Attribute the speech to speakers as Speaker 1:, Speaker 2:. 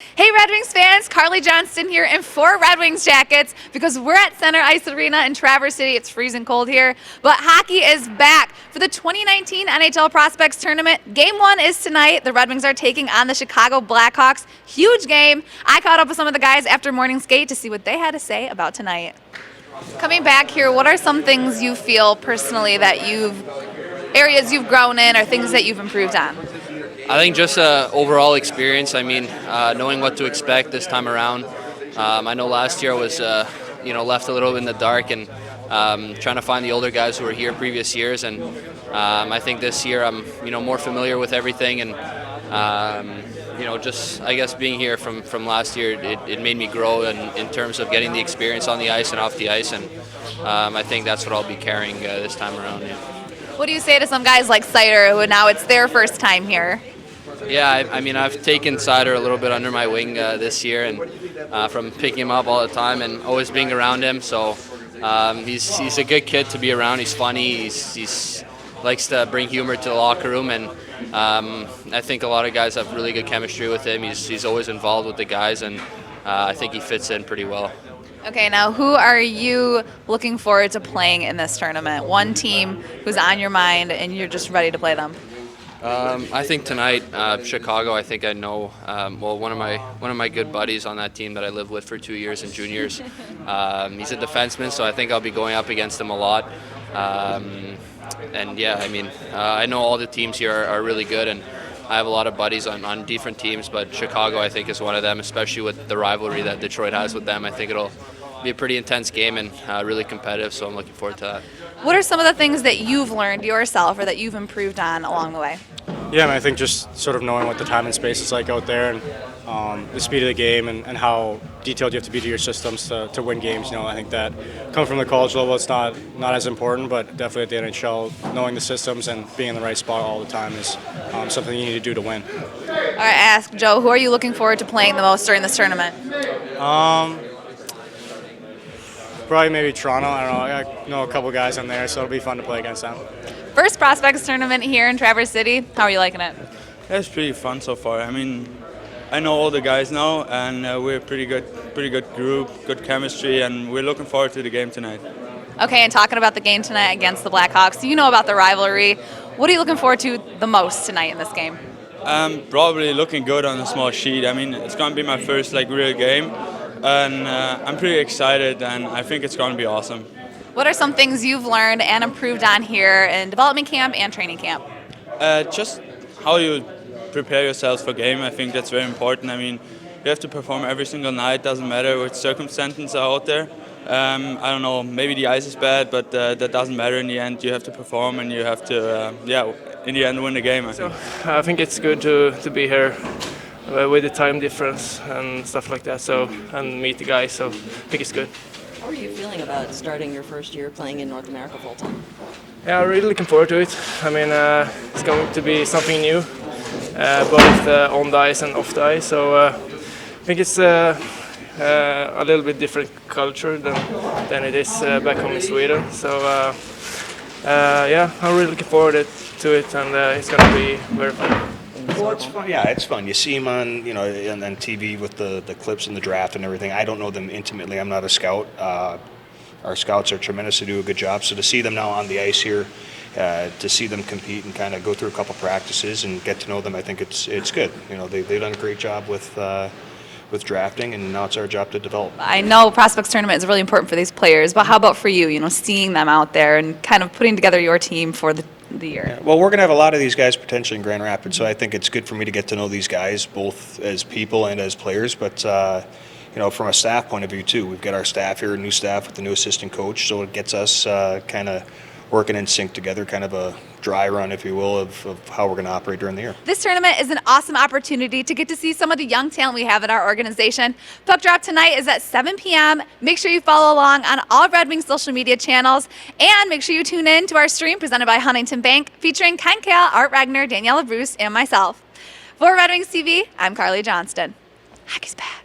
Speaker 1: Hey Red Wings fans, CARLEY Johnston here in 4 Red Wings jackets because we're at Center Ice Arena in Traverse City. It's freezing cold here, but hockey is back for the 2019 NHL Prospects Tournament. Game 1 is tonight. The Red Wings are taking on the Chicago Blackhawks. Huge game. I caught up with some of the guys after morning skate to see what they had to say about tonight. Coming back here, what are some things you feel personally that areas you've grown in or things that you've improved on?
Speaker 2: I think just overall experience. I mean, knowing what to expect this time around. I know last year was, left a little bit in the dark and trying to find the older guys who were here previous years. And I think this year I'm, more familiar with everything. And, just I guess being here from last year, it made me grow in terms of getting the experience on the ice and off the ice. And I think that's what I'll be carrying this time around. Yeah.
Speaker 1: What do you say to some guys like Seider, who now it's their first time here?
Speaker 2: Yeah, I mean, I've taken Seider a little bit under my wing this year, and from picking him up all the time and always being around him. So he's a good kid to be around. He's funny. He's likes to bring humor to the locker room, and I think a lot of guys have really good chemistry with him. He's always involved with the guys, and I think he fits in pretty well.
Speaker 1: Okay, now who are you looking forward to playing in this tournament? One team who's on your mind and you're just ready to play them.
Speaker 2: I think tonight, Chicago. I think I know. One of my good buddies on that team that I lived with for 2 years in juniors. He's a defenseman, so I think I'll be going up against him a lot. And yeah, I mean, I know all the teams here are really good, and I have a lot of buddies on different teams. But Chicago, I think, is one of them, especially with the rivalry that Detroit has with them. I think it'll be a pretty intense game and really competitive. So I'm looking forward to that.
Speaker 1: What are some of the things that you've learned yourself or that you've improved on along the way?
Speaker 3: Yeah, I think just sort of knowing what the time and space is like out there, and the speed of the game, and how detailed you have to be to your systems to win games. I think that coming from the college level, it's not as important, but definitely at the NHL, knowing the systems and being in the right spot all the time is something you need to do to win.
Speaker 1: All right, I ask Joe, who are you looking forward to playing the most during this tournament?
Speaker 3: Probably maybe Toronto. I don't know. I know a couple guys on there, so it'll be fun to play against them.
Speaker 1: First Prospects Tournament here in Traverse City. How are you liking it?
Speaker 4: It's pretty fun so far. I mean, I know all the guys now, and we're a pretty good group, good chemistry, and we're looking forward to the game tonight.
Speaker 1: Okay, and talking about the game tonight against the Blackhawks, you know about the rivalry. What are you looking forward to the most tonight in this game?
Speaker 4: Probably looking good on a small sheet. I mean, it's going to be my first real game, and I'm pretty excited, and I think it's going to be awesome.
Speaker 1: What are some things you've learned and improved on here in development camp and training camp?
Speaker 4: Just how you prepare yourselves for game. I think that's very important. I mean, you have to perform every single night. Doesn't matter what circumstances are out there. I don't know, maybe the ice is bad, but that doesn't matter in the end. You have to perform, and you have to, in the end, win the game.
Speaker 5: I think it's good to be here with the time difference and stuff like that. And meet the guys. So I think it's good.
Speaker 6: How are you feeling about starting your first year playing in North America full time?
Speaker 5: Yeah, I'm really looking forward to it. I mean, it's going to be something new, both on the ice and off the ice. So I think it's a little bit different culture than it is back home in Sweden. So I'm really looking forward to it, and it's going to be very fun.
Speaker 7: Well, it's fun. Yeah, it's fun. You see them on, on TV with the clips and the draft and everything. I don't know them intimately. I'm not a scout. Our scouts are tremendous. They do a good job. So to see them now on the ice here, to see them compete and kind of go through a couple practices and get to know them, I think it's good. They've done a great job with drafting, and now it's our job to develop.
Speaker 1: I know Prospects Tournament is really important for these players, but how about for you? Seeing them out there and kind of putting together your team for the year.
Speaker 7: Yeah, well, we're going to have a lot of these guys potentially in Grand Rapids, so I think it's good for me to get to know these guys both as people and as players. But from a staff point of view too, we've got our staff here, new staff with the new assistant coach, so it gets us kind of working in sync together, kind of a dry run, if you will, of how we're going to operate during the year.
Speaker 1: This tournament is an awesome opportunity to get to see some of the young talent we have in our organization. Puck drop tonight is at 7 p.m. Make sure you follow along on all Red Wings social media channels, and make sure you tune in to our stream presented by Huntington Bank, featuring Ken Kale, Art Regner, Daniela Bruce, and myself. For Red Wings TV, I'm CARLEY Johnston. Hockey's back.